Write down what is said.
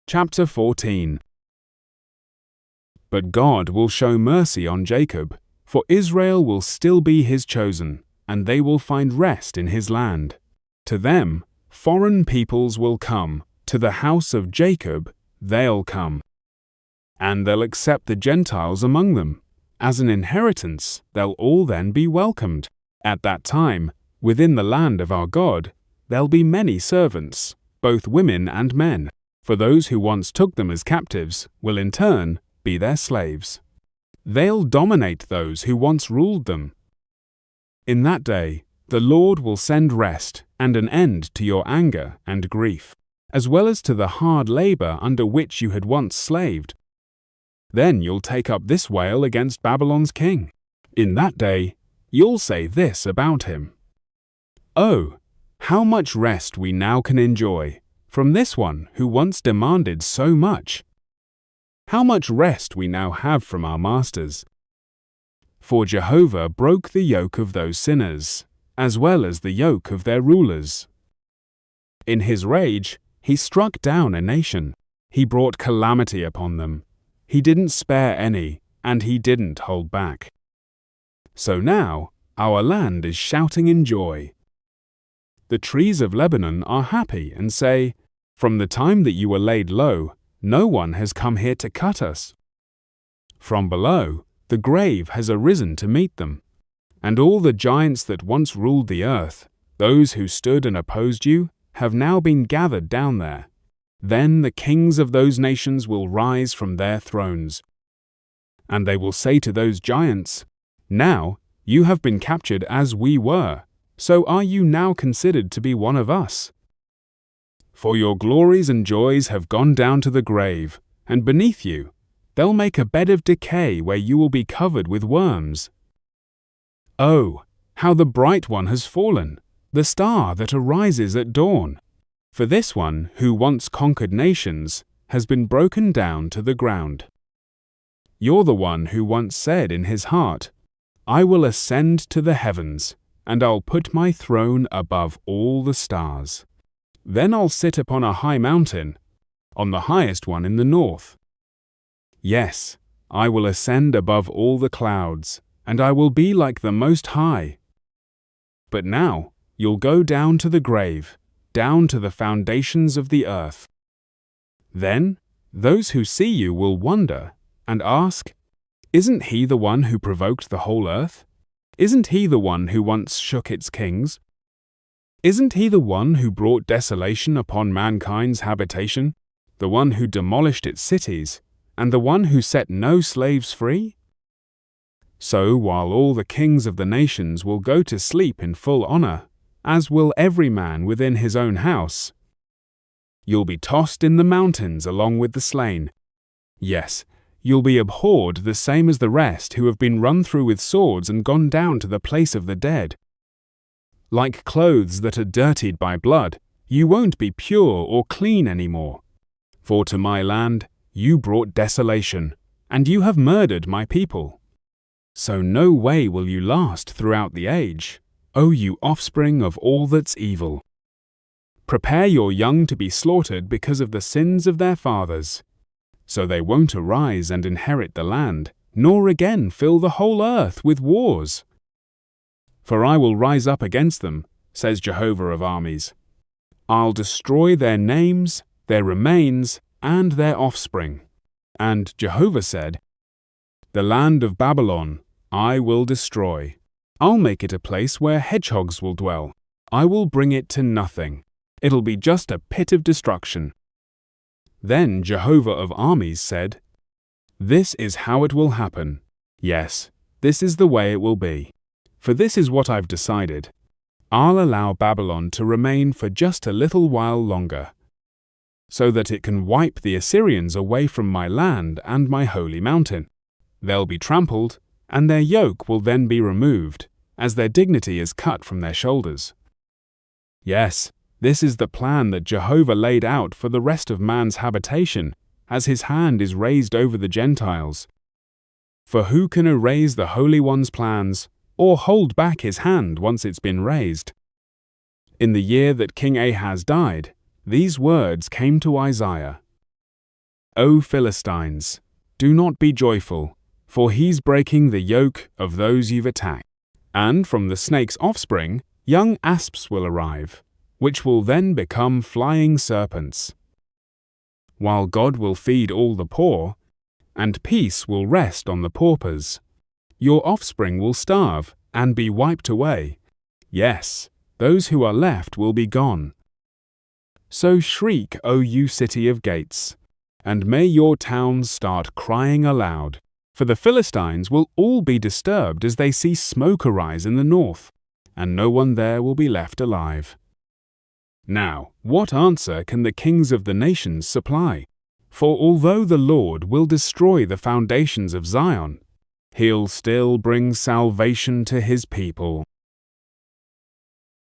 Chapter 14. But God will show mercy on Jacob, for Israel will still be his chosen, and they will find rest in his land. To them, foreign peoples will come, to the house of Jacob they'll come. And they'll accept the Gentiles among them. As an inheritance, they'll all then be welcomed. At that time, within the land of our God, there'll be many servants, both women and men. For those who once took them as captives will in turn be their slaves. They'll dominate those who once ruled them. In that day, the Lord will send rest and an end to your anger and grief, as well as to the hard labor under which you had once slaved. Then you'll take up this wail against Babylon's king. In that day, you'll say this about him: "Oh, how much rest we now can enjoy from this one who once demanded so much! How much rest we now have from our masters! For Jehovah broke the yoke of those sinners, as well as the yoke of their rulers. In his rage, he struck down a nation. He brought calamity upon them. He didn't spare any, and he didn't hold back. So now our land is shouting in joy. The trees of Lebanon are happy and say, 'From the time that you were laid low, no one has come here to cut us.' From below, the grave has arisen to meet them. And all the giants that once ruled the earth, those who stood and opposed you, have now been gathered down there. Then the kings of those nations will rise from their thrones. And they will say to those giants, 'Now you have been captured as we were, so are you now considered to be one of us? For your glories and joys have gone down to the grave, and beneath you they'll make a bed of decay where you will be covered with worms. Oh, how the bright one has fallen, the star that arises at dawn! For this one who once conquered nations has been broken down to the ground. You're the one who once said in his heart, 'I will ascend to the heavens, and I'll put my throne above all the stars. Then I'll sit upon a high mountain, on the highest one in the north. Yes, I will ascend above all the clouds, and I will be like the Most High.' But now you'll go down to the grave, down to the foundations of the earth. Then those who see you will wonder and ask, 'Isn't he the one who provoked the whole earth? Isn't he the one who once shook its kings? Isn't he the one who brought desolation upon mankind's habitation, the one who demolished its cities, and the one who set no slaves free?' So while all the kings of the nations will go to sleep in full honor, as will every man within his own house, you'll be tossed in the mountains along with the slain. Yes, you'll be abhorred the same as the rest who have been run through with swords and gone down to the place of the dead. Like clothes that are dirtied by blood, you won't be pure or clean anymore. For to my land you brought desolation, and you have murdered my people. So no way will you last throughout the age, O you offspring of all that's evil. Prepare your young to be slaughtered because of the sins of their fathers, so they won't arise and inherit the land, nor again fill the whole earth with wars. For I will rise up against them, says Jehovah of armies. I'll destroy their names, their remains, and their offspring. And Jehovah said, 'The land of Babylon I will destroy. I'll make it a place where hedgehogs will dwell. I will bring it to nothing. It'll be just a pit of destruction.' Then Jehovah of armies said, 'This is how it will happen. Yes, this is the way it will be. For this is what I've decided. I'll allow Babylon to remain for just a little while longer, so that it can wipe the Assyrians away from my land and my holy mountain. They'll be trampled, and their yoke will then be removed, as their dignity is cut from their shoulders. Yes, this is the plan that Jehovah laid out for the rest of man's habitation, as his hand is raised over the Gentiles. For who can erase the Holy One's plans, or hold back his hand once it's been raised? In the year that King Ahaz died, these words came to Isaiah. O Philistines, do not be joyful, for he's breaking the yoke of those you've attacked. And from the snake's offspring, young asps will arrive, which will then become flying serpents. While God will feed all the poor, and peace will rest on the paupers, your offspring will starve and be wiped away. Yes, those who are left will be gone. So shriek, O you city of gates, and may your towns start crying aloud, for the Philistines will all be disturbed as they see smoke arise in the north, and no one there will be left alive. Now, what answer can the kings of the nations supply? For although the Lord will destroy the foundations of Zion, he'll still bring salvation to his people.